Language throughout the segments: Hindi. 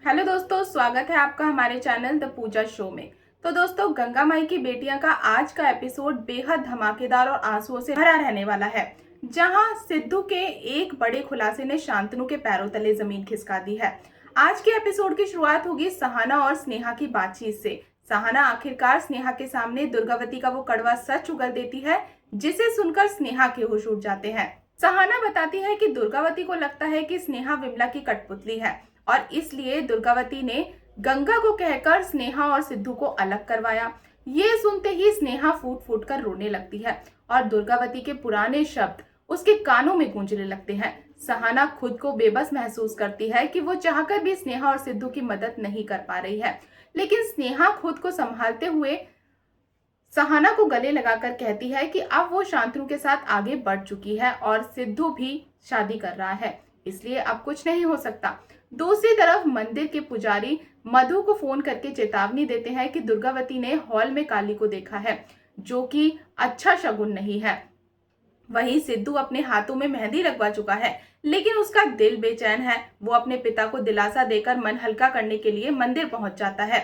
हेलो दोस्तों, स्वागत है आपका हमारे चैनल द पूजा शो में। तो दोस्तों, गंगा माई की बेटियां का आज का एपिसोड बेहद धमाकेदार और आंसुओं से भरा रहने वाला है, जहां सिद्धू के एक बड़े खुलासे ने शांतनु के पैरों तले जमीन खिसका दी है। आज के एपिसोड की शुरुआत होगी सहाना और स्नेहा की बातचीत से। सहाना आखिरकार स्नेहा के सामने दुर्गावती का वो कड़वा सच उगल देती है, जिसे सुनकर स्नेहा के होश उड़ जाते हैं। सहाना बताती है कि दुर्गावती को लगता है कि स्नेहा विमला की कठपुतली है और इसलिए दुर्गावती ने गंगा को कहकर स्नेहा और सिद्धू को अलग करवाया। ये सुनते ही स्नेहा फूट फूट कर रोने लगती है और दुर्गावती के पुराने शब्द उसके कानों में गूंजने लगते हैं। सहाना खुद को बेबस महसूस करती है कि वो चाहकर भी स्नेहा और सिद्धू की मदद नहीं कर पा रही है, लेकिन स्नेहा खुद को संभालते हुए सहाना को गले लगाकर कहती है कि अब वो शांतनु के साथ आगे बढ़ चुकी है और सिद्धू भी शादी कर रहा है, इसलिए अब कुछ नहीं हो सकता। दूसरी तरफ मंदिर के पुजारी मधु को फोन करके चेतावनी देते हैं कि दुर्गावती ने हॉल में काली को देखा है, जो कि अच्छा शगुन नहीं है। वहीं सिद्धू अपने हाथों में मेहंदी लगवा चुका है, लेकिन उसका दिल बेचैन है। वो अपने पिता को दिलासा देकर मन हल्का करने के लिए मंदिर पहुंच जाता है।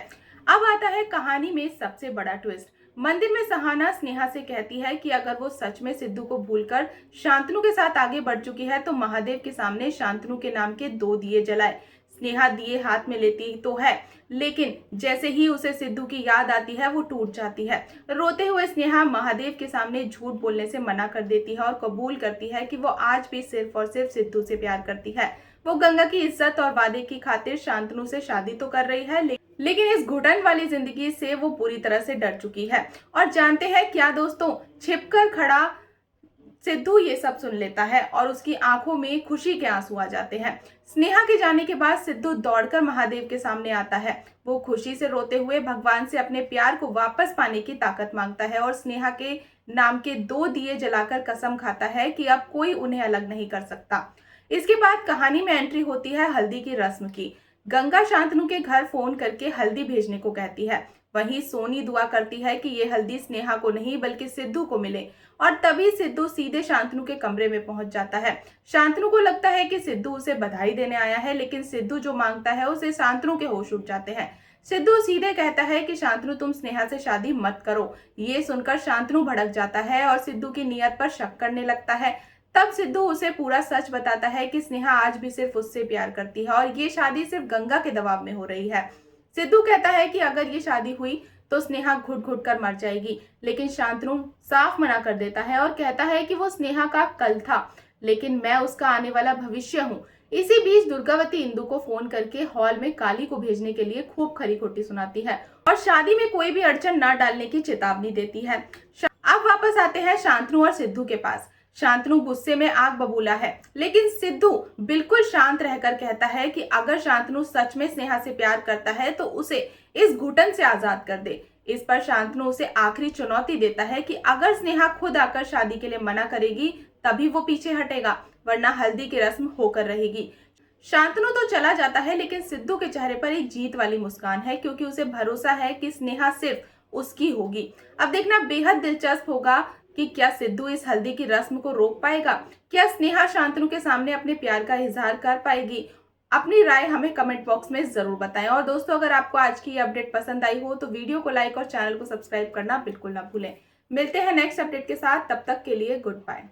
अब आता है कहानी में सबसे बड़ा ट्विस्ट। मंदिर में सहाना स्नेहा से कहती है कि अगर वो सच में सिद्धू को भूलकर शांतनु के साथ आगे बढ़ चुकी है तो महादेव के सामने शांतनु के नाम के 2 दिए जलाए। स्नेहा दिए हाथ में लेती तो है, लेकिन जैसे ही उसे सिद्धू की याद आती है वो टूट जाती है। रोते हुए स्नेहा महादेव के सामने झूठ बोलने से मना कर देती है और कबूल करती है कि वो आज भी सिर्फ और सिर्फ सिद्धू से प्यार करती है। वो गंगा की इज्जत और वादे की खातिर शांतनु से शादी तो कर रही है, लेकिन इस घुटन वाली जिंदगी से वो पूरी तरह से डर चुकी है। और जानते हैं क्या दोस्तों, छिपकर खड़ा सिद्धू ये सब सुन लेता है और उसकी आंखों में खुशी के आंसू आ जाते हैं। स्नेहा के जाने के बाद सिद्धू दौड़कर महादेव के सामने आता है। वो खुशी से रोते हुए भगवान से अपने प्यार को वापस पाने की ताकत मांगता है और स्नेहा के नाम के 2 दिए जलाकर कसम खाता है कि अब कोई उन्हें अलग नहीं कर सकता। इसके बाद कहानी में एंट्री होती है हल्दी की रस्म की। गंगा शांतनु के घर फोन करके हल्दी भेजने को कहती है। वहीं सोनी दुआ करती है कि ये हल्दी स्नेहा को नहीं बल्कि सिद्धू को मिले, और तभी सिद्धू सीधे शांतनु के कमरे में पहुंच जाता है। शांतनु को लगता है कि सिद्धू उसे बधाई देने आया है, लेकिन सिद्धू जो मांगता है उसे शांतनु के होश उड़ जाते हैं। सिद्धू सीधे कहता है कि शांतनु तुम स्नेहा से शादी मत करो। ये सुनकर शांतनु भड़क जाता है और सिद्धू की नीयत पर शक करने लगता है। तब सिद्धू उसे पूरा सच बताता है कि स्नेहा आज भी सिर्फ उससे प्यार करती है और ये शादी सिर्फ गंगा के दबाव में हो रही है। सिद्धू कहता है कि अगर ये शादी हुई तो स्नेहा घुट घुट कर मर जाएगी, लेकिन शांतनु साफ मना कर देता है और कहता है कि वो स्नेहा का कल था, लेकिन मैं उसका आने वाला भविष्य हूँ। इसी बीच दुर्गावती इंदु को फोन करके हॉल में काली को भेजने के लिए खूब खरी खोटी सुनाती है और शादी में कोई भी अड़चन न डालने की चेतावनी देती है। अब वापस आते हैं शांतनु और सिद्धू के पास। शांतनु गुस्से में आग बबूला है, लेकिन सिद्धू बिल्कुल शांत रहकर कहता है कि अगर शांतनु सच में स्नेहा से प्यार करता है तो उसे इस घुटन से आजाद कर दे। इस पर शांतनु उसे आखिरी चुनौती देता है कि अगर स्नेहा खुद आकर शादी के लिए मना करेगी तभी वो पीछे हटेगा, वरना हल्दी की रस्म होकर रहेगी। शांतनु तो चला जाता है, लेकिन सिद्धू के चेहरे पर एक जीत वाली मुस्कान है, क्योंकि उसे भरोसा है कि स्नेहा सिर्फ उसकी होगी। अब देखना बेहद दिलचस्प होगा कि क्या सिद्धू इस हल्दी की रस्म को रोक पाएगा। क्या स्नेहा शांतनु के सामने अपने प्यार का इजहार कर पाएगी। अपनी राय हमें कमेंट बॉक्स में जरूर बताएं। और दोस्तों, अगर आपको आज की अपडेट पसंद आई हो तो वीडियो को लाइक और चैनल को सब्सक्राइब करना बिल्कुल ना भूलें। मिलते हैं नेक्स्ट अपडेट के साथ, तब तक के लिए गुड बाय।